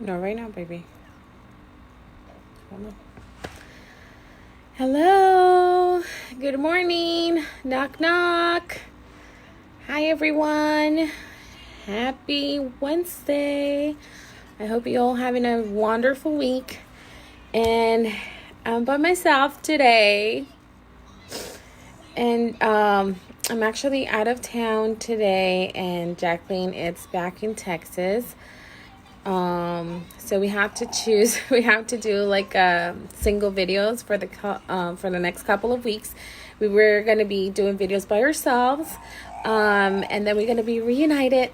No, right now, baby. Hold on. Hello. Good morning. Knock, knock. Hi, everyone. Happy Wednesday. I hope you all having a wonderful week. And I'm by myself today. And I'm actually out of town today. And Jacqueline is back in Texas. So we have to choose. We have to do like single videos for the next couple of weeks. We were gonna be doing videos by ourselves, and then we're gonna be reunited,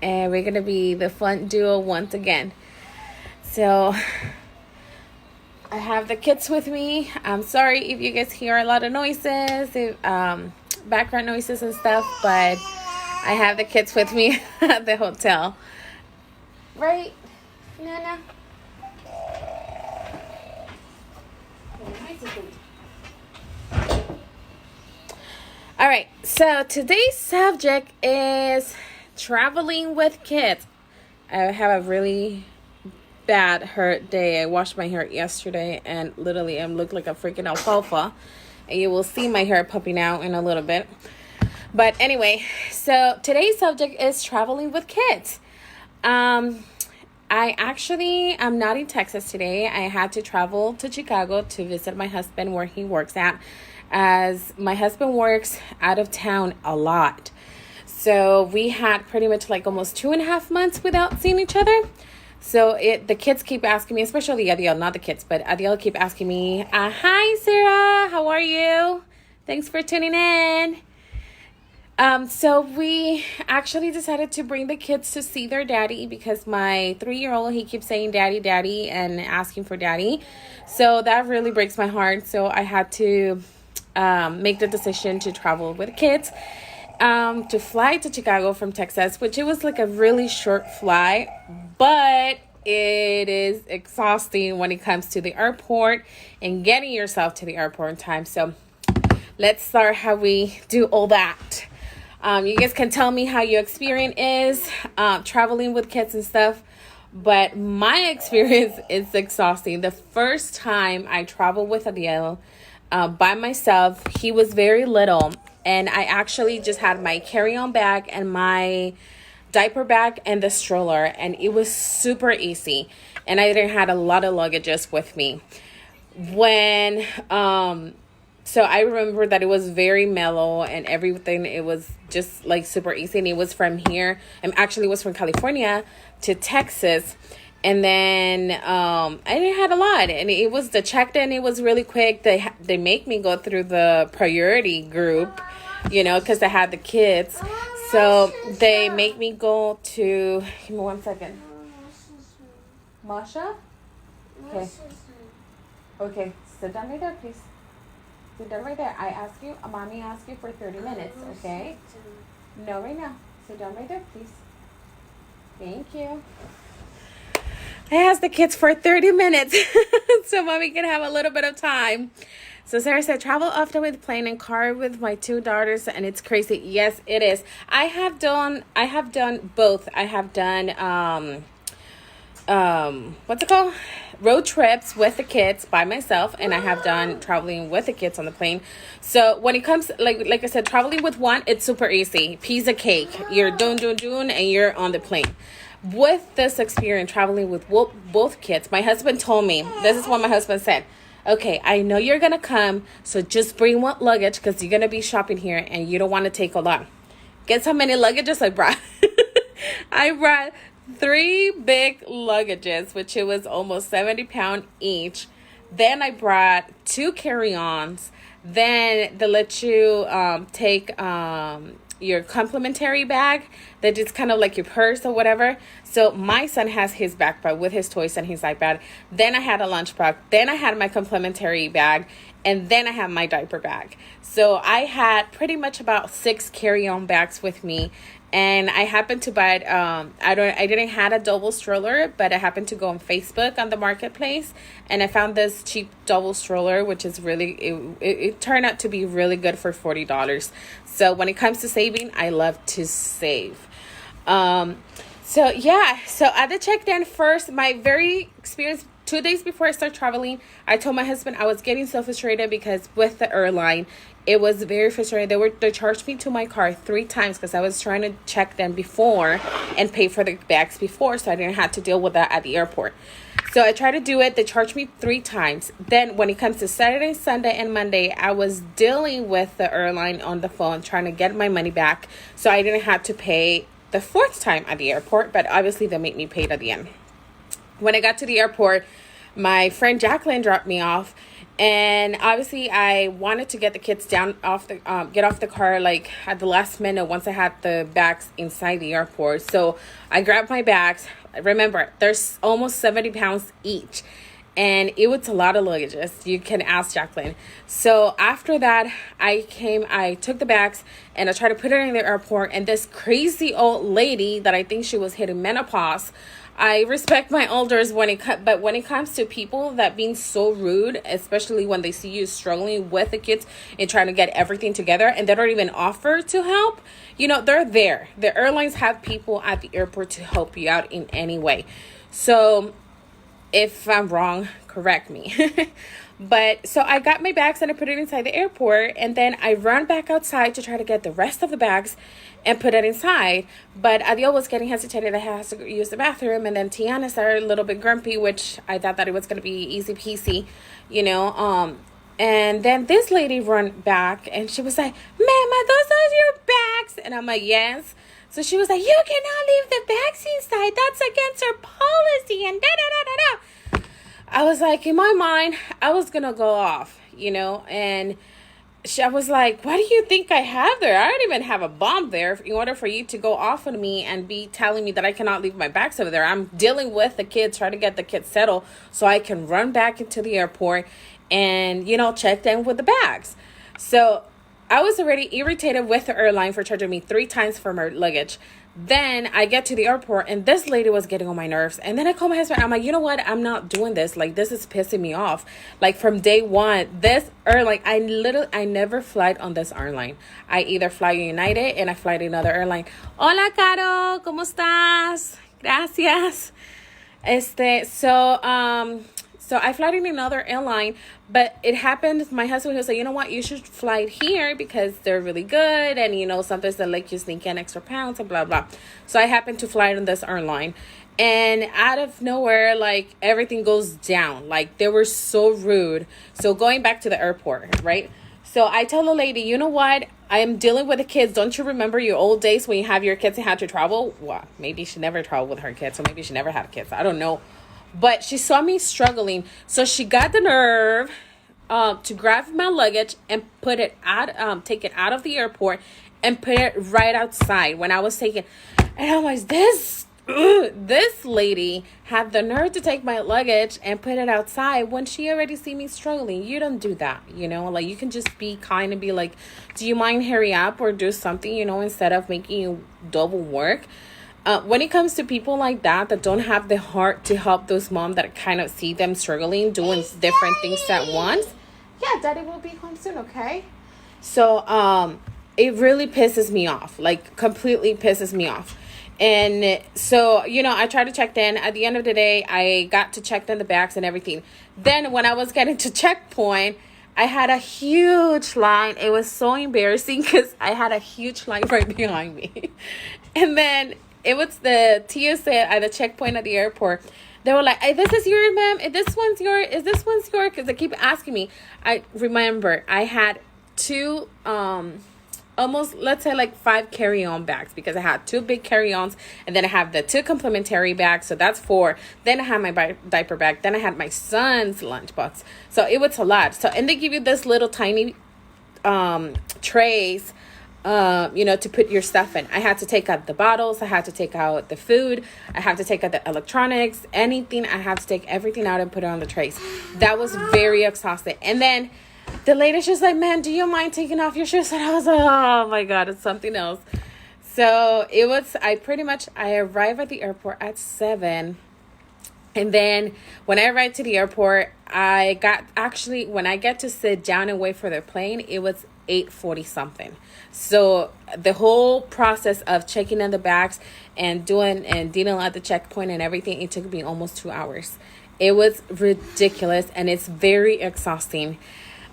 and we're gonna be the fun duo once again. So I have the kids with me. I'm sorry if you guys hear a lot of noises, background noises and stuff, but I have the kids with me at the hotel. Right, Nana? All right, so today's subject is traveling with kids. I have a really bad hair day. I washed my hair yesterday and literally I look like a freaking alfalfa. And you will see my hair popping out in a little bit. But anyway, so today's subject is traveling with kids. I'm not in Texas today. I had to travel to Chicago to visit my husband where he works at, as my husband works out of town a lot. So we had pretty much like almost 2.5 months without seeing each other. So the kids keep asking me, especially Adiel, not the kids, but Adiel keep asking me, hi, Sarah, how are you? Thanks for tuning in. So we actually decided to bring the kids to see their daddy because my 3-year-old, he keeps saying daddy, daddy, and asking for daddy. So that really breaks my heart. So I had to make the decision to travel with the kids, to fly to Chicago from Texas, which it was like a really short flight, but it is exhausting when it comes to the airport and getting yourself to the airport in time. So let's start how we do all that. You guys can tell me how your experience is traveling with kids and stuff. But my experience is exhausting. The first time I traveled with Adiel by myself, he was very little. And I actually just had my carry-on bag and my diaper bag and the stroller. And it was super easy. And I didn't have a lot of luggages with me. So I remember that it was very mellow and everything. It was just like super easy. And it was from here. It was from California to Texas. And then I didn't have a lot. And it was the check-in. It was really quick. They make me go through the priority group, because I had the kids. So they make me go to, give me 1 second. Masha? Okay. Okay, sit down right there, please. Sit down right there. Mommy asked you for 30 minutes, okay? No, right now. Sit down right there, please. Thank you. I asked the kids for 30 minutes so mommy can have a little bit of time. So Sarah said, travel often with plane and car with my 2 daughters, and it's crazy. Yes, it is. I have done both. I have done what's it called? Road trips with the kids by myself, and I have done traveling with the kids on the plane. So when it comes, like I said, traveling with one, it's super easy. Piece of cake. You're doing, and you're on the plane. With this experience, traveling with both kids, my husband told me, this is what my husband said. Okay, I know you're going to come, so just bring one luggage because you're going to be shopping here and you don't want to take a lot. Guess how many luggages I brought? I brought 3 big luggages, which it was almost 70 pounds each. Then I brought 2 carry-ons. Then they let you take your complimentary bag that is kind of like your purse or whatever. So my son has his backpack with his toys and his iPad. Then I had a lunch bag. Then I had my complimentary bag. And then I have my diaper bag. So I had pretty much about 6 carry-on bags with me. And I happened to buy I didn't have a double stroller, but I happened to go on Facebook on the marketplace, and I found this cheap double stroller, which is really, it turned out to be really good for $40. So when it comes to saving, I love to save. So yeah, so at the checked-in first, my very experience 2 days before I start traveling, I told my husband I was getting so frustrated because with the airline, it was very frustrating. They charged me to my car 3 times because I was trying to check them before and pay for the bags before, so I didn't have to deal with that at the airport. So I tried to do it. They charged me 3 times. Then when it comes to Saturday, Sunday, and Monday, I was dealing with the airline on the phone, trying to get my money back, so I didn't have to pay the 4th time at the airport, but obviously they make me pay it at the end. When I got to the airport, my friend Jacqueline dropped me off, and obviously I wanted to get the kids get off the car like at the last minute once I had the bags inside the airport. So I grabbed my bags. Remember, there's almost 70 pounds each, and it was a lot of luggage. You can ask Jacqueline. So after that, I took the bags and I tried to put it in the airport, and this crazy old lady that I think she was hitting menopause. I respect my elders but when it comes to people that being so rude, especially when they see you struggling with the kids and trying to get everything together and they don't even offer to help, they're there. The airlines have people at the airport to help you out in any way. So if I'm wrong, correct me. But so I got my bags and I put it inside the airport, and then I ran back outside to try to get the rest of the bags and put it inside. But Adiel was getting hesitated that he has to use the bathroom, and then Tiana started a little bit grumpy, which I thought that it was going to be easy peasy, and then this lady ran back and she was like, "Ma'am, are those your bags?" And I'm like, "Yes." So she was like, "You cannot leave the bags inside. That's against our policy." And da-da-da-da-da. I was like, in my mind, I was going to go off, and I was like, "What do you think I have there? I don't even have a bomb there in order for you to go off on me and be telling me that I cannot leave my bags over there. I'm dealing with the kids, trying to get the kids settled so I can run back into the airport and, check them with the bags." So I was already irritated with the airline for charging me 3 times for my luggage. Then I get to the airport and this lady was getting on my nerves. And then I call my husband. I'm like, "You know what? I'm not doing this. Like, this is pissing me off." Like, from day one, this airline, I never fly on this airline. I either fly United and I fly to another airline. Hola, Caro. ¿Cómo estás? Gracias. So I fly in another airline, but it happened. My husband was like, "You know what? You should fly here because they're really good. And, sometimes they let you sneak in extra pounds and blah, blah." So I happened to fly on this airline. And out of nowhere, like, everything goes down. Like, they were so rude. So going back to the airport, right? So I tell the lady, "You know what? I am dealing with the kids. Don't you remember your old days when you have your kids and had to travel?" Well, maybe she never traveled with her kids. So maybe she never had kids. I don't know. But she saw me struggling, so she got the nerve to grab my luggage and take it out of the airport and put it right outside when I was taking. And I was this lady had the nerve to take my luggage and put it outside when she already see me struggling. You don't do that, like, you can just be kind and be like, "Do you mind hurry up or do something, instead of making you double work." When it comes to people like that don't have the heart to help those moms that kind of see them struggling, doing different things at once. Yeah, Daddy will be home soon, okay? So, it really pisses me off, like, completely pisses me off. And so, I tried to check in. At the end of the day, I got to check in the bags and everything. Then when I was getting to checkpoint, I had a huge line. It was so embarrassing because I had a huge line right behind me. And then it was the TSA at the checkpoint at the airport. They were like, "Hey, this is yours, ma'am. Is this one's yours? Is this one's yours?" Because they keep asking me. I remember I had 2, almost, let's say, like 5 carry-on bags, because I had 2 big carry-ons, and then I have the 2 complimentary bags, so that's 4. Then I had my diaper bag. Then I had my son's lunchbox. So it was a lot. So, and they give you this little tiny trays, to put your stuff in. I had to take out the bottles. I had to take out the food. I have to take out the electronics, anything. I have to take everything out and put it on the trays. That was very exhausting. And then the lady's just like, "Man, do you mind taking off your shoes?" And I was like, "Oh my God, it's something else." So I arrived at the airport at 7. And then when I arrived to the airport, when I get to sit down and wait for the plane, it was 8:40 something. So the whole process of checking in the bags and dealing at the checkpoint and everything, it took me almost 2 hours. It was ridiculous, and it's very exhausting.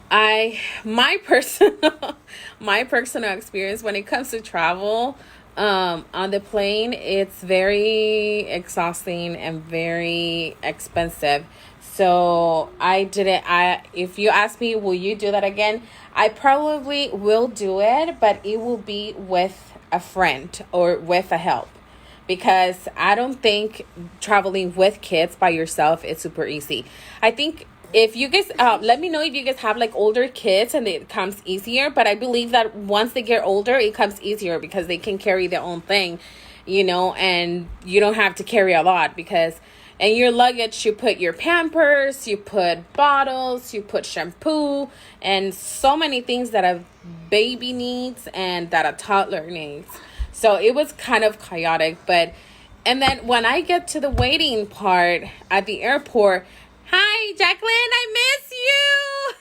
My personal my personal experience when it comes to travel on the plane, it's very exhausting and very expensive. So if you ask me, will you do that again? I probably will do it, but it will be with a friend or with a help, because I don't think traveling with kids by yourself is super easy. I think if you guys, let me know if you guys have like older kids and it comes easier. But I believe that once they get older, it comes easier because they can carry their own thing, and you don't have to carry a lot because in your luggage, you put your Pampers, you put bottles, you put shampoo, and so many things that a baby needs and that a toddler needs. So it was kind of chaotic. And then when I get to the waiting part at the airport, hi, Jacqueline, I miss you.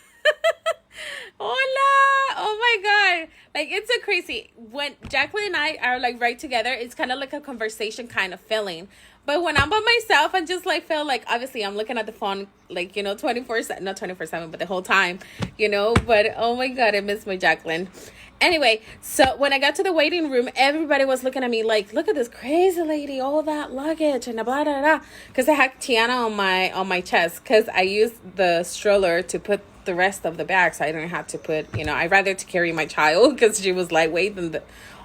Hola. Oh my God. Like, it's so crazy. When Jacqueline and I are like right together, it's kind of like a conversation kind of feeling. But when I'm by myself, I just like feel like, obviously I'm looking at the phone, like, 24/7, not 24/7, but the whole time, but oh my God, I miss my Jacqueline. Anyway, so when I got to the waiting room, everybody was looking at me like, look at this crazy lady, all that luggage and blah, blah, blah. Because I had Tiana on my chest, because I used the stroller to put the rest of the bag, so I didn't have to put, I'd rather to carry my child because she was lightweight than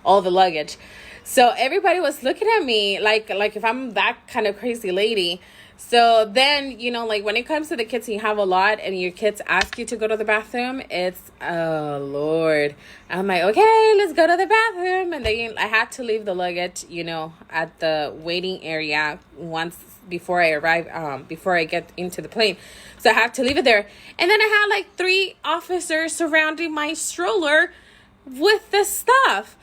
all the luggage. So everybody was looking at me like if I'm that kind of crazy lady. So then, like when it comes to the kids, you have a lot and your kids ask you to go to the bathroom. It's, oh Lord. I'm like, okay, let's go to the bathroom. And then I had to leave the luggage, at the waiting area once before I arrive, before I get into the plane. So I have to leave it there. And then I had like 3 officers surrounding my stroller with the stuff.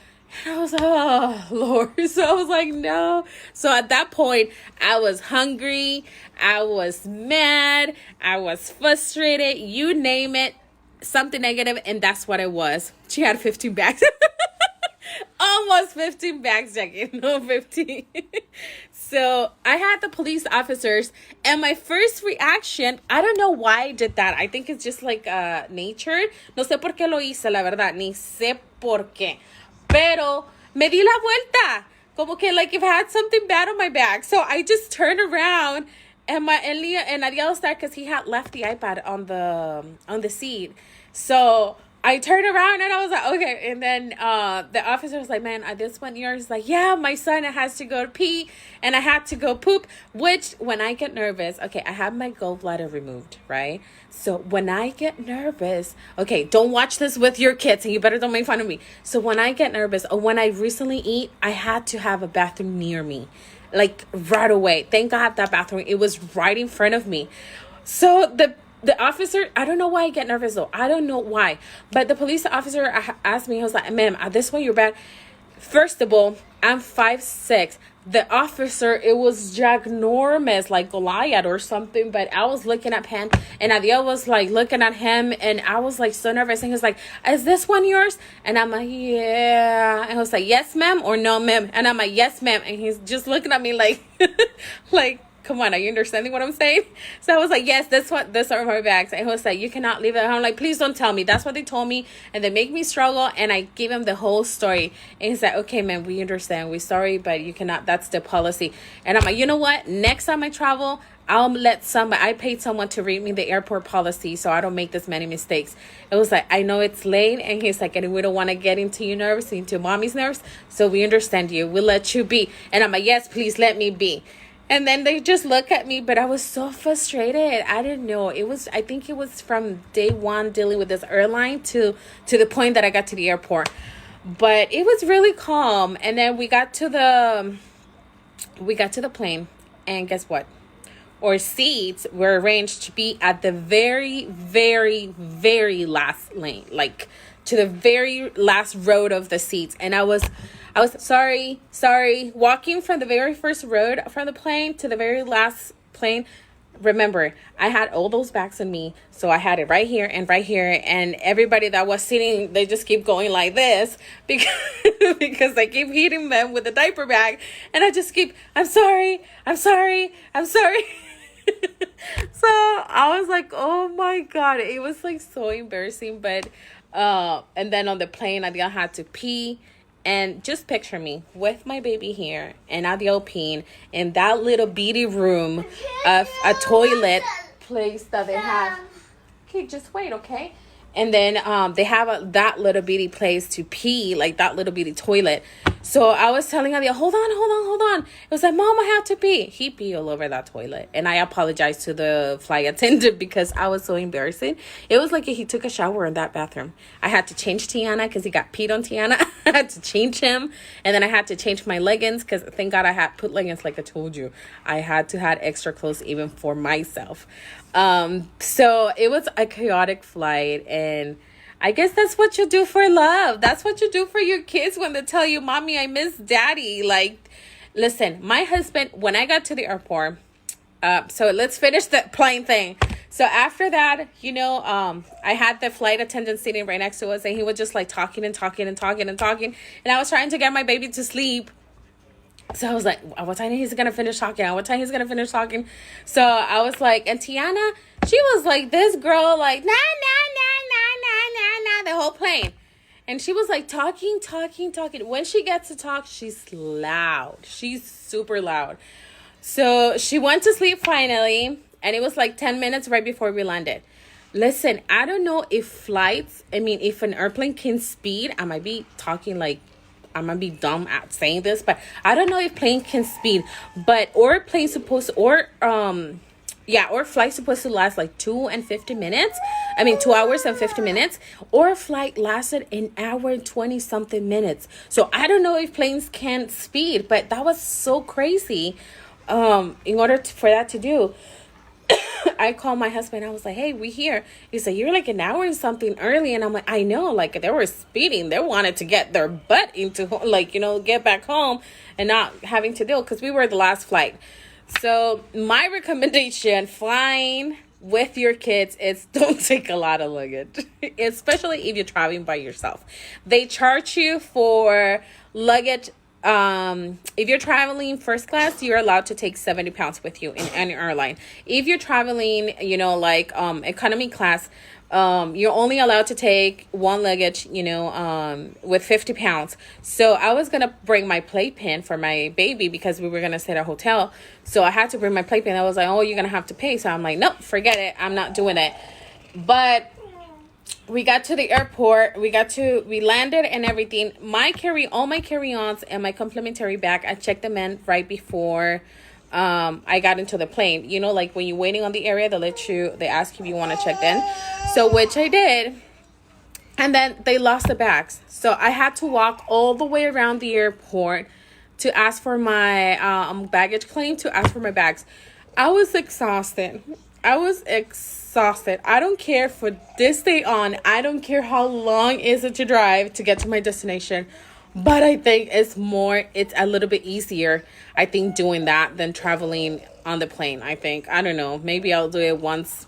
And I was like, oh, Lord. So I was like, no. So at that point, I was hungry. I was mad. I was frustrated. You name it. Something negative, and that's what it was. She had 15 bags. Almost 15 bags, Jackie. No, 15. So I had the police officers, and my first reaction, I don't know why I did that. I think it's just like nature. No sé por qué lo hice, la verdad. Ni sé por qué. Pero me di la vuelta, como que like if I had something bad on my back. So I just turned around, and Ariel started, because he had left the iPad on the seat. So I turned around and I was like, okay. And then the officer was like, man, this one yours? Like, yeah, my son has to go pee and I had to go poop. Which, when I get nervous, okay, I have my gallbladder removed, right? So when I get nervous, okay, don't watch this with your kids and you better don't make fun of me. So when I get nervous or when I recently eat, I had to have a bathroom near me, like right away. Thank God that bathroom, it was right in front of me. So the officer, I don't know why I get nervous though. I don't know why. But the police officer asked me, I was like, ma'am, at this one you're bad. First of all, I'm 5'6". The officer, it was ginormous, like Goliath or something. But I was looking at him, and Adiel was like looking at him, and I was like so nervous. And he was like, is this one yours? And I'm like, yeah. And he was like, yes, ma'am, or no, ma'am? And I'm like, yes, ma'am. And he's just looking at me like, like, come on, are you understanding what I'm saying? So I was like, yes, these are my bags. And he was like, you cannot leave it. I'm like, please don't tell me. That's what they told me. And they make me struggle. And I gave him the whole story. And he's like, okay, man, we understand. We're sorry, but you cannot. That's the policy. And I'm like, you know what? Next time I travel, I paid someone to read me the airport policy so I don't make this many mistakes. It was like, I know it's late. And he's like, and we don't want to get into your nerves, into mommy's nerves. So we understand you. We'll let you be. And I'm like, yes, please let me be. And then they just look at me, but I was so frustrated. I didn't know. I think it was from day one dealing with this airline to the point that I got to the airport. But it was really calm. And then we got to the plane, and guess what? Our seats were arranged to be at the very, very, very last lane, like to the very last road of the seats. And I was sorry, walking from the very first road from the plane to the very last plane, remember, I had all those bags in me. So I had it right here and right here. And everybody that was sitting, they just keep going like this because, because I keep hitting them with the diaper bag. And I just keep, I'm sorry, I'm sorry, I'm sorry. So I was like, oh my God. It was like so embarrassing. But, and then on the plane, I had to pee. And just picture me with my baby here and Adiel peeing in that little bitty room of a toilet place that they have. Okay, just wait, okay? And then they have that little bitty place to pee, like that little bitty toilet. So I was telling Adiel, hold on. It was like, Mom, I have to pee. He peed all over that toilet. And I apologized to the flight attendant because I was so embarrassing. It was like he took a shower in that bathroom. I had to change Tiana because he got peed on Tiana. I had to change him. And then I had to change my leggings because thank God I had put leggings like I told you. I had to have extra clothes even for myself. So it was a chaotic flight, and I guess that's what you do for love. That's what you do for your kids when they tell you, Mommy, I miss Daddy. Like, listen, my husband, when I got to the airport, so let's finish the plane thing. So after that, I had the flight attendant sitting right next to us, and he was just like talking. And I was trying to get my baby to sleep. So I was like, what time he's going to finish talking? So I was like, and Tiana, she was like this girl, like, nah, the whole plane. And she was like talking. When she gets to talk, she's loud. She's super loud. So she went to sleep finally. And it was like 10 minutes right before we landed. Listen, I don't know if if an airplane can speed, I might be talking like, I'm gonna be dumb at saying this, but I don't know if plane can speed, or flight's supposed to last like 2 hours and 50 minutes, or flight lasted an hour and 20 something minutes. So I don't know if planes can speed, but that was so crazy. In order for that to do, I called my husband. I was like, hey, we here. He said, you're like an hour and something early. And I'm like, I know, like they were speeding. They wanted to get their butt into, get back home and not having to deal, because we were the last flight. So my recommendation, flying with your kids, is don't take a lot of luggage, especially if you're traveling by yourself. They charge you for luggage. If you're traveling first class, you're allowed to take 70 pounds with you in any airline. If you're traveling, economy class, you're only allowed to take one luggage, with 50 pounds. So I was going to bring my playpen for my baby because we were going to stay at a hotel. So I had to bring my playpen. I was like, oh, you're going to have to pay. So I'm like, nope, forget it. I'm not doing it. But we got to the airport. We landed and everything. All my carry-ons and my complimentary bag, I checked them in right before I got into the plane. Like when you're waiting on the area, they ask you if you want to check in. So, which I did. And then they lost the bags. So I had to walk all the way around the airport to ask for my baggage claim, to ask for my bags. I was exhausted. I don't care for this day on. I don't care how long is it to drive to get to my destination. But I think it's a little bit easier, I think, doing that than traveling on the plane. I don't know. Maybe I'll do it once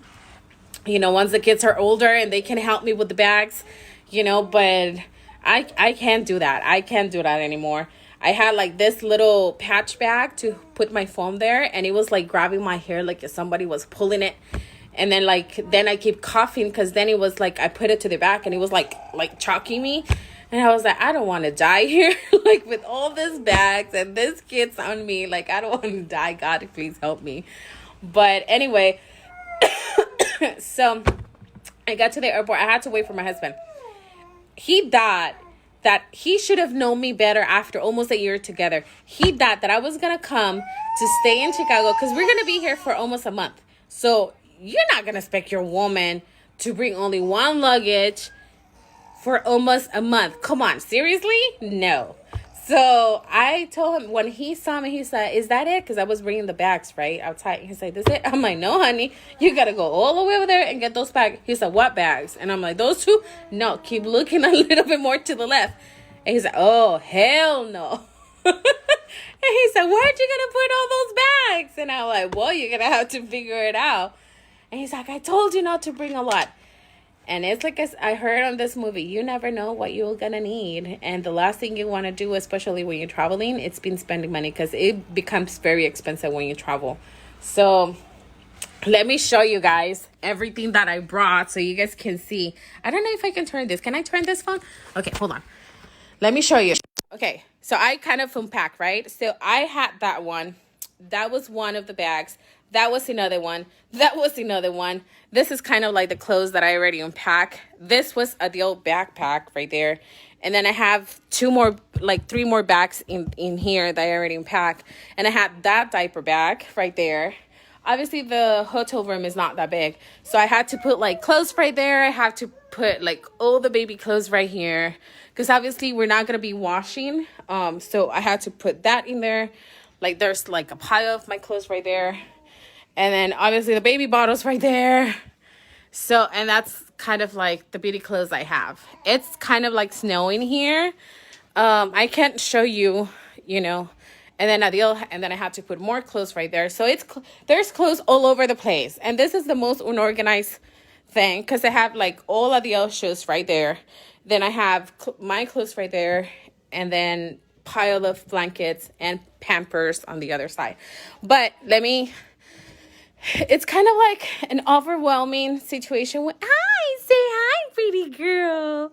the kids are older and they can help me with the bags, but I can't do that. I can't do that anymore. I had like this little patch bag to put my phone there, and it was like grabbing my hair like if somebody was pulling it. And then I keep coughing because then it was like I put it to the back and it was like choking me. And I was like, I don't want to die here, like with all these bags and this kids on me. Like, I don't want to die. God, please help me. But anyway, so I got to the airport. I had to wait for my husband. He thought that he should have known me better after almost a year together. He thought that I was going to come to stay in Chicago because we're going to be here for almost a month. So you're not going to expect your woman to bring only one luggage for almost a month. Come on, seriously? No. So I told him, when he saw me, he said, is that it? Because I was bringing the bags, right, outside. He said, this it? I'm like, no, honey. You got to go all the way over there and get those bags. He said, what bags? And I'm like, those two? No, keep looking a little bit more to the left. And he's like, oh, hell no. And he said, where'd you gonna put all those bags? And I'm like, well, you're gonna have to figure it out. And he's like, I told you not to bring a lot. And it's like I heard on this movie, you never know what you're gonna need. And the last thing you want to do, especially when you're traveling, it's been spending money, because it becomes very expensive when you travel. So let me show you guys everything that I brought so you guys can see. I don't know if I can turn this. Can I turn this phone? Okay, hold on. Let me show you. Okay, so I kind of unpacked, right? So I had that one. That was one of the bags. That was another one. That was another one. This is kind of like the clothes that I already unpacked. This was the old backpack right there. And then I have three more bags in here that I already unpacked. And I had that diaper bag right there. Obviously, the hotel room is not that big. So I had to put like clothes right there. I have to put like all the baby clothes right here, because obviously we're not going to be washing. So I had to put that in there. Like there's like a pile of my clothes right there. And then obviously the baby bottles right there. So, and that's kind of like the beauty clothes I have. It's kind of like snowing here. I can't show you, you know. And then I had to put more clothes right there. So there's clothes all over the place. And this is the most unorganized thing, because I have like all of the shoes right there. Then I have my clothes right there. And then pile of blankets and Pampers on the other side. But it's kind of like an overwhelming situation. Hi, say hi, pretty girl.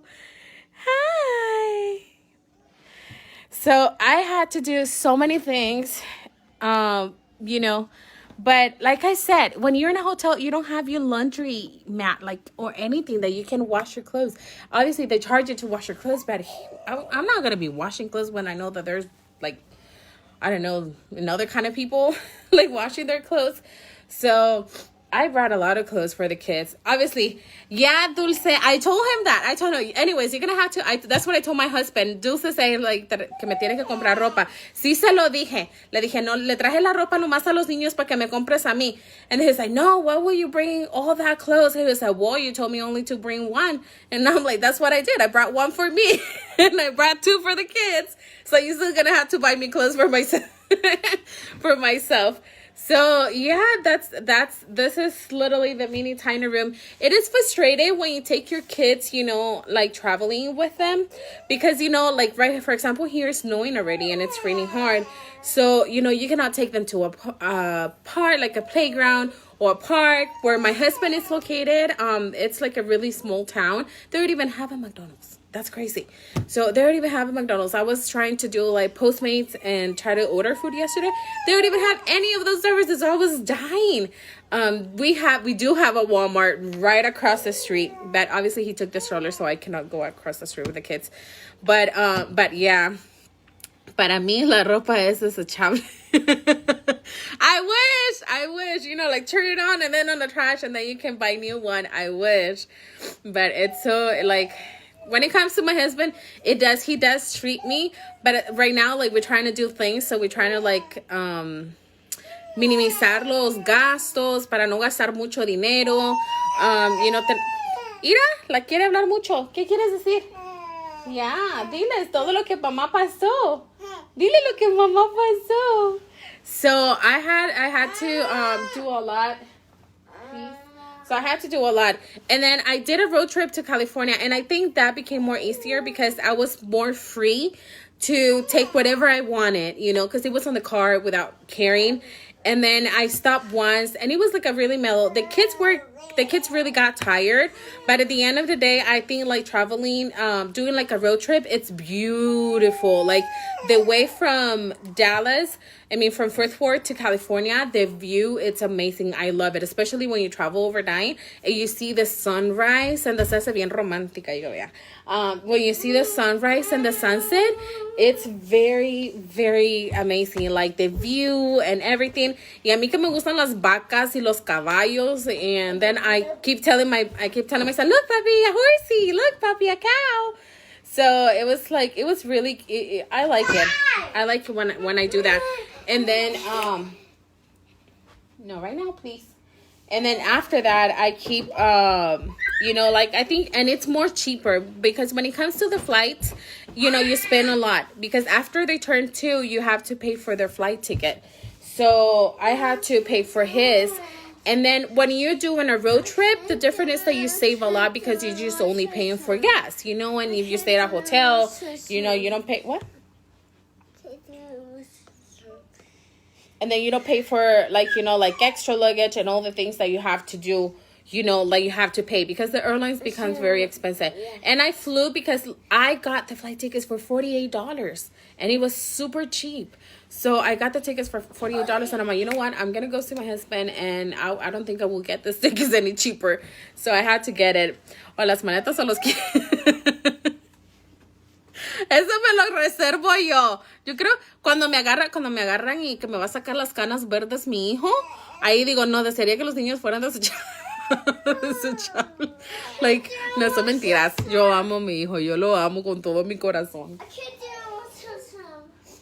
Hi. So I had to do so many things, you know. But like I said, when you're in a hotel, you don't have your laundry mat, like, or anything that you can wash your clothes. Obviously, they charge you to wash your clothes, but I'm not going to be washing clothes when I know that there's, like, I don't know, another kind of people, like, washing their clothes. So I brought a lot of clothes for the kids. Obviously, yeah, Dulce, I told him that. I told him, anyways, you're going to have to, that's what I told my husband. Dulce said, like, que me tiene que comprar ropa. Sí se lo dije. Le dije, no, le traje la ropa nomás a los niños para que me compres a mí. And he's like, no, why were you bringing all that clothes? He was like, well, you told me only to bring one. And I'm like, that's what I did. I brought one for me. And I brought two for the kids. So you're still going to have to buy me clothes for myself. For myself. So yeah, this is literally the mini tiny room. It is frustrating when you take your kids, you know, like traveling with them, because, you know, like, right, for example, here it's snowing already and it's raining hard. So, you know, you cannot take them to a park, like a playground or a park where my husband is located. It's like a really small town. They don't even have a McDonald's. That's crazy. So they don't even have a McDonald's. I was trying to do like Postmates and try to order food yesterday. They don't even have any of those services. So I was dying. We do have a Walmart right across the street, but obviously he took the stroller, so I cannot go across the street with the kids. But yeah. Para mí la ropa es desechable. I wish, you know, like turn it on and then on the trash and then you can buy new one. I wish. But it's so like, when it comes to my husband, he does treat me, but right now, like, we're trying to do things, so we're trying to, like, minimizar los gastos para no gastar mucho dinero. You know, Ira, la quiere hablar mucho. ¿Qué quieres decir? Ya, diles todo lo que mamá pasó. Dile lo que mamá pasó. So I had to do a lot. So I had to do a lot. And then I did a road trip to California. And I think that became more easier because I was more free to take whatever I wanted, you know, because it was on the car without carrying. And then I stopped once and it was like a really mellow. The kids really got tired. But at the end of the day, I think like traveling, doing like a road trip, it's beautiful. Like the way from from Fort Worth to California, the view, it's amazing. I love it, especially when you travel overnight and you see the sunrise and the sunset, bien romántica, when you see the sunrise and the sunset, it's very, very amazing. Like the view and everything. Y a mí que me gustan las vacas y los caballos. And then I keep telling myself, look, papi, a horsey. Look, papi, a cow. So it was really, I like it. I like it when I do that. And then, no, right now, please. And then after that, I keep, you know, like, I think, and it's more cheaper because when it comes to the flights, you spend a lot. Because after they turn 2, you have to pay for their flight ticket. So I had to pay for his. And then when you're doing a road trip, the difference is that you save a lot because you're just only paying for gas. And if you stay at a hotel, you don't pay... What? And then you don't pay for, like extra luggage and all the things that you have to do, like you have to pay because the airlines becomes very expensive. And I flew because I got the flight tickets for $48 and it was super cheap. So I got the tickets for $48 and I'm like, you know what? I'm going to go see my husband and I don't think I will get the tickets any cheaper. So I had to get it. O las maletas o los que... Eso me lo reservo yo. Yo creo cuando me agarran y que me va a sacar las canas verdes mi hijo, ahí digo, no, desearía que los niños fueran desechables. Like, no son mentiras. Yo amo a mi hijo, yo lo amo con todo mi corazón.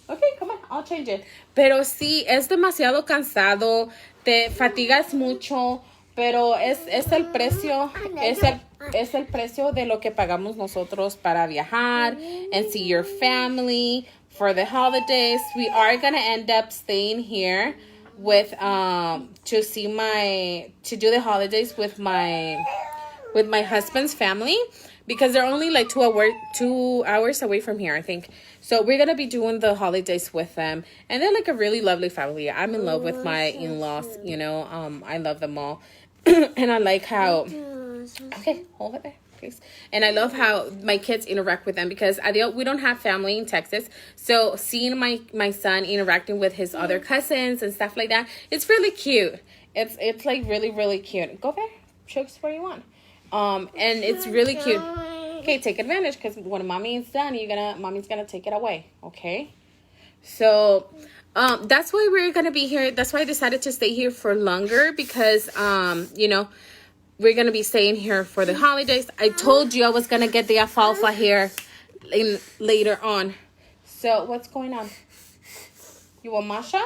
Okay, come on, I'll change it. Pero sí, es demasiado cansado, te fatigas mucho, pero es el precio, es el precio de lo que pagamos nosotros para viajar and see your family for the holidays. We are gonna end up staying here with to do the holidays with my husband's family because they're only like 2 hours away from here, I think. So we're gonna be doing the holidays with them, and they're like a really lovely family. I'm in love with my in-laws. I love them all. And I like how... Okay, hold it there, please. And I love how my kids interact with them because we don't have family in Texas. So seeing my son interacting with his other cousins and stuff like that, it's really cute. It's like really, really cute. Go there. Show us where you want. And it's really cute. Okay, take advantage because when mommy is done, mommy's gonna take it away. Okay? So... that's why we're going to be here. That's why I decided to stay here for longer because, we're going to be staying here for the holidays. I told you I was going to get the alfalfa here later on. So what's going on? You want Masha?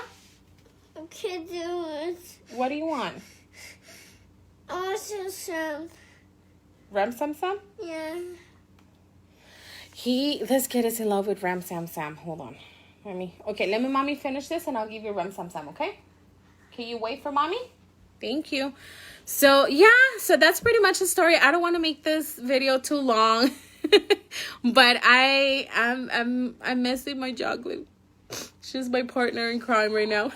I can't do it. What do you want? I want some. Ram Sam Sam? Yeah. This kid is in love with Ram Sam Sam. Hold on. Let me mommy finish this and I'll give you Ram Sam Sam, okay? Can you wait for mommy? Thank you. So so that's pretty much the story. I don't want to make this video too long. But I'm missing my Jocelyn. She's my partner in crime right now.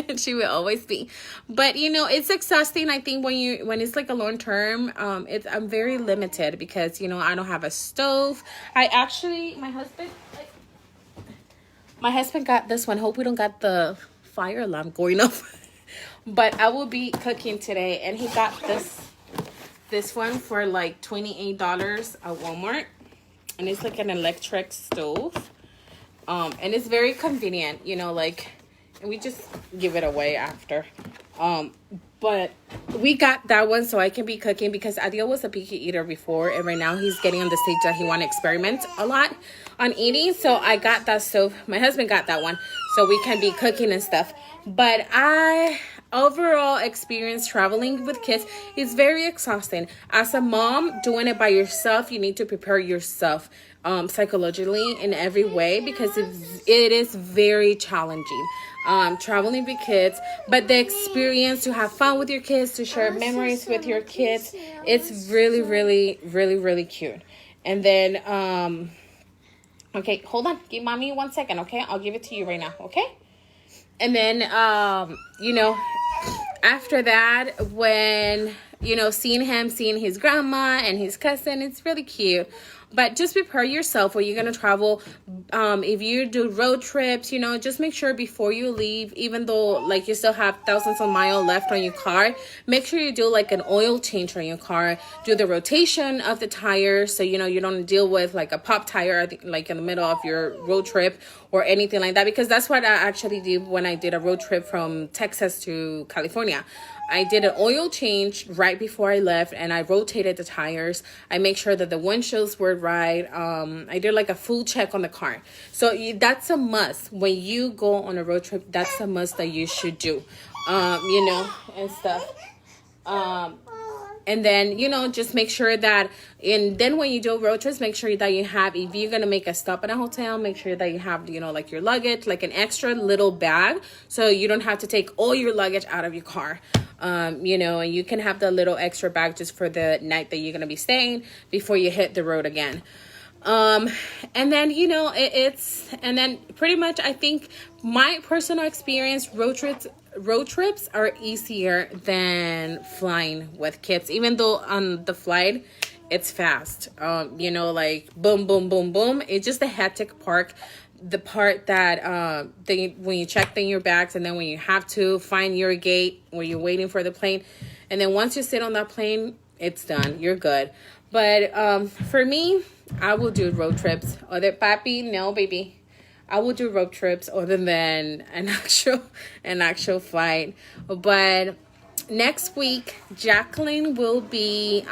And she will always be. But it's exhausting. I think when it's like a long term, I'm very limited because I don't have a stove. My husband got this one. Hope we don't got the fire alarm going off. But I will be cooking today. And he got this one for like $28 at Walmart. And it's like an electric stove. And it's very convenient, and we just give it away after. But we got that one so I can be cooking because Adil was a picky eater before. And right now he's getting on the stage that he want to experiment a lot on eating. So I got that stove. My husband got that one so we can be cooking and stuff. But overall experience traveling with kids is very exhausting. As a mom, doing it by yourself, you need to prepare yourself psychologically in every way because it is very challenging. Traveling with kids, but the experience to have fun with your kids, to share memories with your kids, it's really, really, really, really cute. And then, okay, hold on. Give mommy 1 second, okay? I'll give it to you right now, okay? And then, after that, when, seeing his grandma and his cousin, it's really cute. But just prepare yourself when you're going to travel. If you do road trips, just make sure before you leave, even though like you still have thousands of miles left on your car, make sure you do like an oil change on your car. Do the rotation of the tires so, you don't deal with like a pop tire, like in the middle of your road trip or anything like that. Because that's what I actually did when I did a road trip from Texas to California. I did an oil change right before I left and I rotated the tires. I make sure that the windshields were right. I did like a full check on the car. So that's a must. When you go on a road trip, that's a must that you should do, and stuff. And then, you know, just make sure that, and then when you do road trips, make sure that you have, if you're going to make a stop at a hotel, make sure that you have, you know, like your luggage, like an extra little bag, so you don't have to take all your luggage out of your car. You know, and you can have the little extra bag just for the night that you're going to be staying before you hit the road again. And then, you know, and then pretty much, I think my personal experience, road trips are easier than flying with kids, even though on the flight it's fast. You know, like boom, boom, boom, boom. It's just the hectic part, the part that when you check in your bags, and then when you have to find your gate when you're waiting for the plane, and then once you sit on that plane, it's done, you're good. But for me, I will do road trips. Other papi, no baby, I will do road trips other than an actual flight. But next week, Jacqueline will be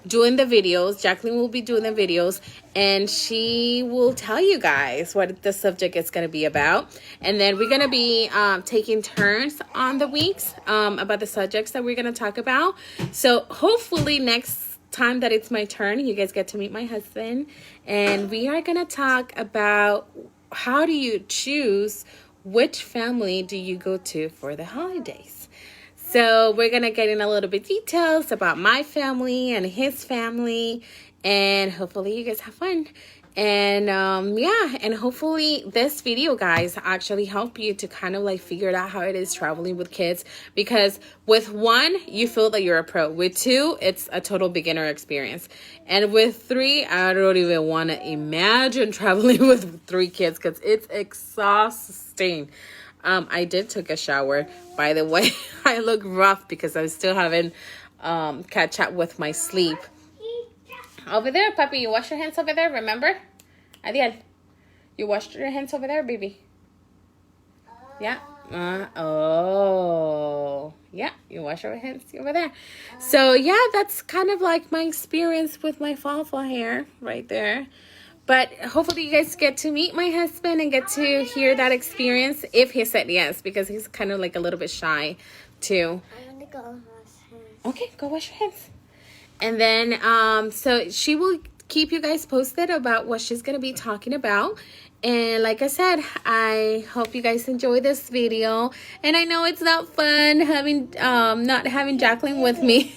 doing the videos. Jacqueline will be doing the videos, and she will tell you guys what the subject is going to be about. And then we're going to be taking turns on the weeks about the subjects that we're going to talk about. So hopefully next time that it's my turn, you guys get to meet my husband, and we are going to talk about how do you choose which family do you go to for the holidays. So we're going to get in a little bit details about my family and his family, and hopefully you guys have fun. And yeah, and hopefully this video, guys, actually help you to kind of like figure out how it is traveling with kids, because with one, you feel that you're a pro. With two, it's a total beginner experience. And with three, I don't even want to imagine traveling with 3 kids, because it's exhausting. I did take a shower, by the way. I look rough because I still haven't catch up with my sleep. Over there, puppy, you wash your hands over there, remember? Adiel, you washed your hands over there, baby? Yeah? Oh. Yeah, you wash your hands over there. So, yeah, that's kind of like my experience with my fall hair right there. But hopefully you guys get to meet my husband and get to hear that experience, if he said yes, because he's kind of like a little bit shy, too. I want to go wash hands. Okay, go wash your hands. And then, so she will keep you guys posted about what she's going to be talking about. And like I said, I hope you guys enjoy this video. And I know it's not fun having, not having Jacqueline with me.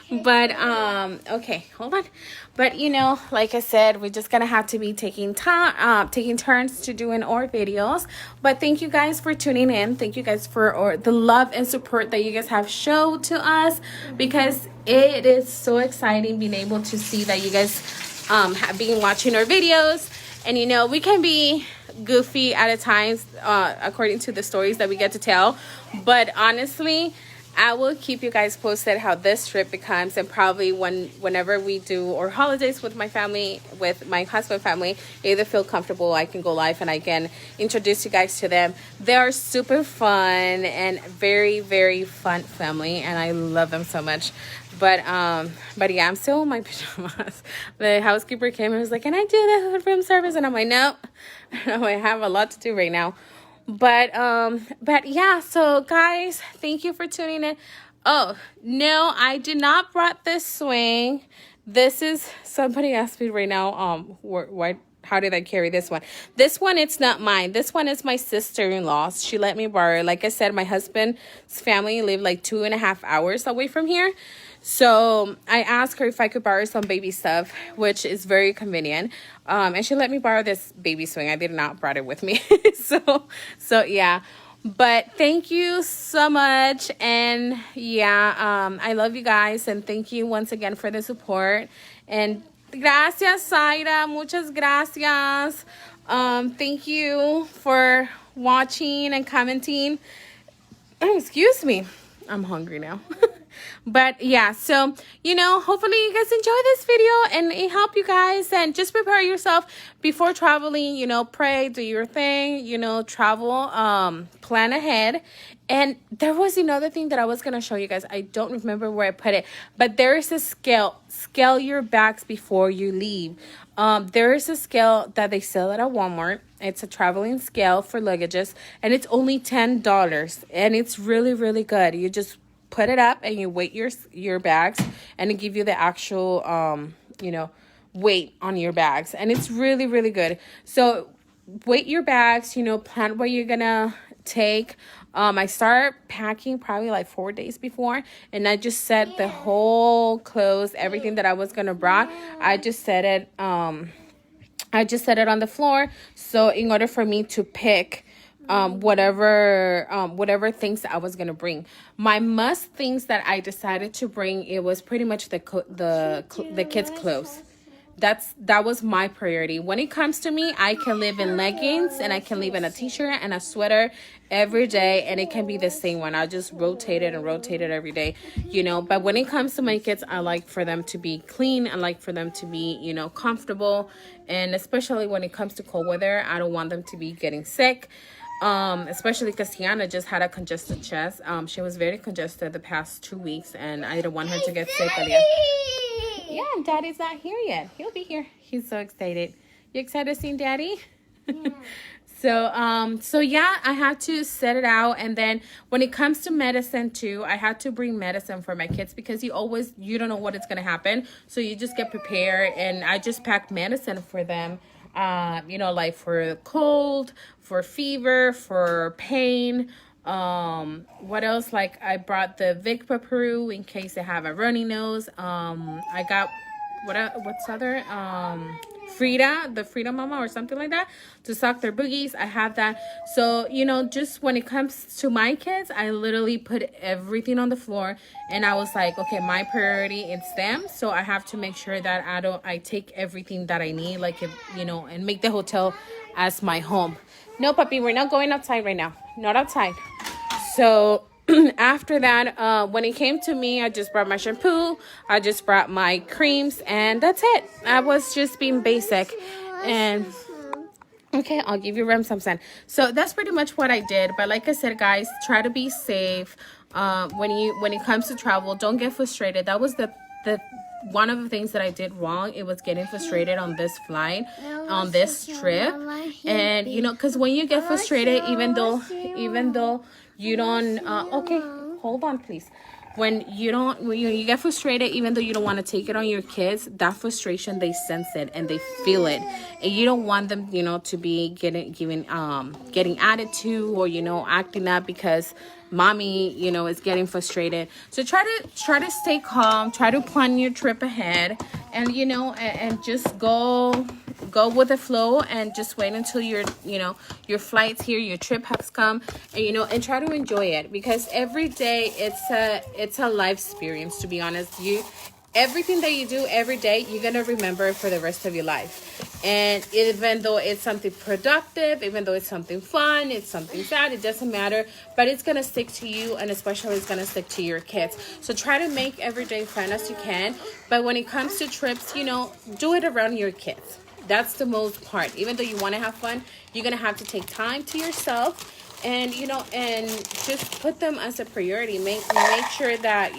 But, okay, hold on. But, you know, like I said, we're just going to have to be taking turns to doing our videos. But thank you guys for tuning in. Thank you guys for the love and support that you guys have showed to us, because it is so exciting being able to see that you guys have been watching our videos. And, you know, we can be goofy at times according to the stories that we get to tell. But honestly, I will keep you guys posted how this trip becomes, and probably whenever we do our holidays with my family, with my husband's family, either feel comfortable, I can go live and I can introduce you guys to them. They are super fun and very, very fun family, and I love them so much. But yeah, I'm still in my pajamas. The housekeeper came and was like, "Can I do the room service?" And I'm like, "No, I have a lot to do right now." But yeah, so guys, thank you for tuning in. Oh, no, I did not brought this swing. This is, somebody asked me right now, how did I carry this one? This one, it's not mine. This one is my sister-in-law's. She let me borrow it. Like I said, my husband's family live like 2.5 hours away from here. So I asked her if I could borrow some baby stuff, which is very convenient. And she let me borrow this baby swing. I did not brought it with me. so yeah. But thank you so much. And yeah, I love you guys. And thank you once again for the support. And gracias, Zaira. Muchas gracias. Thank you for watching and commenting. Oh, excuse me. I'm hungry now. But yeah, so, you know, hopefully you guys enjoy this video and it helped you guys. And just prepare yourself before traveling, you know, pray, do your thing, you know, travel, plan ahead. And there was another thing that I was going to show you guys. I don't remember where I put it, but there is a scale. Scale your bags before you leave. There is a scale that they sell at a Walmart. It's a traveling scale for luggages, and it's only $10. And it's really, really good. You just put it up and you weight your bags, and it give you the actual weight on your bags, and it's really, really good. So weight your bags, plan what you're gonna take. I start packing probably like 4 days before, and I just set the whole clothes, everything that I was gonna bring. I just set it on the floor. So in order for me to pick whatever things that I was gonna bring, my must things that I decided to bring, it was pretty much the kids' clothes. That was my priority. When it comes to me, I can live in leggings and I can live in a t-shirt and a sweater every day, and it can be the same one. I just rotate it every day, But when it comes to my kids, I like for them to be clean. I like for them to be, comfortable. And especially when it comes to cold weather, I don't want them to be getting sick. Especially because Tiana just had a congested chest. She was very congested the past 2 weeks, and I don't want her to get sick again. Yeah, Daddy's not here yet. He'll be here. He's so excited. You excited to see Daddy? Yeah. So yeah, I had to set it out. And then when it comes to medicine too, I had to bring medicine for my kids, because you don't know what is going to happen. So you just get prepared, and I just packed medicine for them. Like for cold, for fever, for pain. What else? Like I brought the Vicpaperu in case they have a runny nose. I got what's other Frida, the Frida Mama or something like that, to suck their boogies. I have that. So, just when it comes to my kids, I literally put everything on the floor, and I was like, okay, my priority is them. So I have to make sure that I take everything that I need, like, and make the hotel as my home. No, puppy, we're not going outside right now. Not outside. So after that, when it came to me, I just brought my shampoo, I just brought my creams, and that's it. I was just being basic. And okay, I'll give you Rem some sun. So that's pretty much what I did. But like I said, guys, try to be safe. When it comes to travel, don't get frustrated. That was the one of the things that I did wrong. It was getting frustrated on this flight, on this trip. And because when you get frustrated, even though you don't okay, hold on please. When you get frustrated, even though you don't want to take it on your kids, that frustration, they sense it and they feel it, and you don't want them to be getting attitude or acting up because mommy is getting frustrated. So try to stay calm, try to plan your trip ahead, and and just go with the flow, and just wait until your flight's here, your trip has come, and and try to enjoy it, because every day it's a life experience. To be honest, everything that you do every day, you're gonna remember it for the rest of your life. And even though it's something productive, even though it's something fun, it's something sad, it doesn't matter, but it's gonna stick to you, and especially it's gonna stick to your kids. So try to make every day fun as you can, but when it comes to trips, do it around your kids. That's the most part. Even though you want to have fun, you're gonna have to take time to yourself, and and just put them as a priority. Make sure that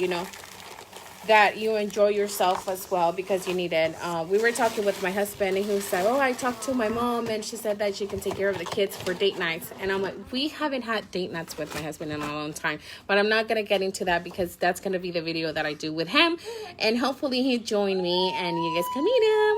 that you enjoy yourself as well, because you need it. We were talking with my husband, and he was like, oh, I talked to my mom, and she said that she can take care of the kids for date nights. And I'm like, we haven't had date nights with my husband in a long time, but I'm not going to get into that, because that's going to be the video that I do with him, and hopefully he'll join me and you guys can meet him.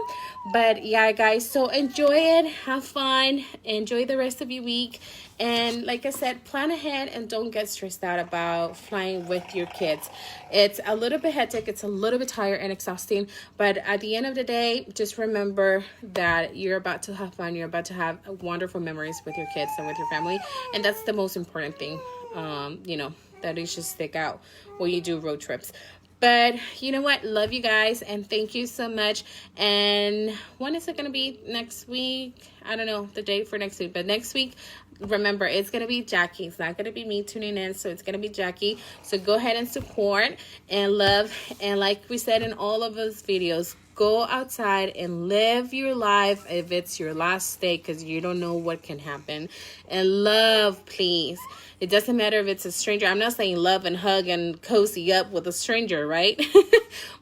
But yeah, guys, so enjoy it, have fun, enjoy the rest of your week. And like I said, plan ahead and don't get stressed out about flying with your kids. It's a little bit hectic, it's a little bit tired and exhausting, but at the end of the day, just remember that you're about to have fun, you're about to have wonderful memories with your kids and with your family, and that's the most important thing, that it should stick out when you do road trips. But you know what? Love you guys, and thank you so much. And when is it going to be? Next week? I don't know the date for next week, but next week, remember, it's going to be Jackie. It's not going to be me tuning in, so it's going to be Jackie. So go ahead and support and love. And like we said in all of those videos, go outside and live your life if it's your last day, because you don't know what can happen. And love, please. It doesn't matter if it's a stranger. I'm not saying love and hug and cozy up with a stranger, right?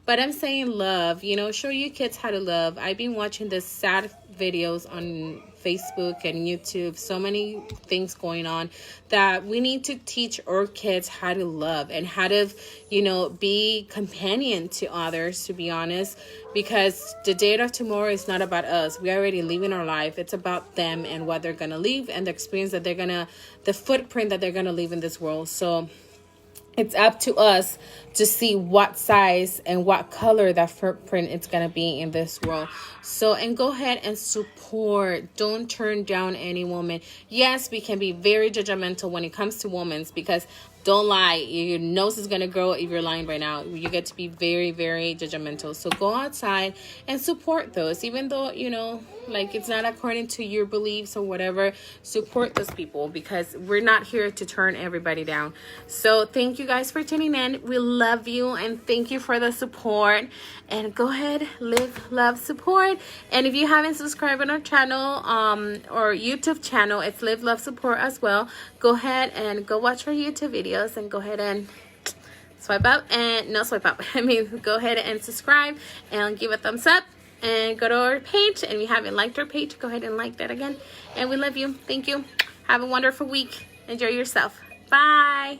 But I'm saying love. Show your kids how to love. I've been watching this sad videos on Facebook and YouTube, so many things going on, that we need to teach our kids how to love and how to, be companion to others, to be honest, because the day of tomorrow is not about us. We're already living our life. It's about them and what they're going to leave and the experience that the footprint that they're going to leave in this world. So it's up to us to see what size and what color that footprint it's going to be in this world. So, and go ahead and support. Don't turn down any woman. Yes, we can be very judgmental when it comes to women, because don't lie, your nose is going to grow if you're lying right now. You get to be very, very judgmental. So go outside and support those, even though, like it's not according to your beliefs or whatever. Support those people, because we're not here to turn everybody down. So thank you guys for tuning in. We love you and thank you for the support. And go ahead, live, love, support. And if you haven't subscribed on our channel or YouTube channel, it's Live, Love, Support as well. Go ahead and go watch our YouTube videos and go ahead and swipe up and no swipe up. Go ahead and subscribe and give a thumbs up and go to our page. And if you haven't liked our page, go ahead and like that again. And we love you. Thank you. Have a wonderful week. Enjoy yourself. Bye.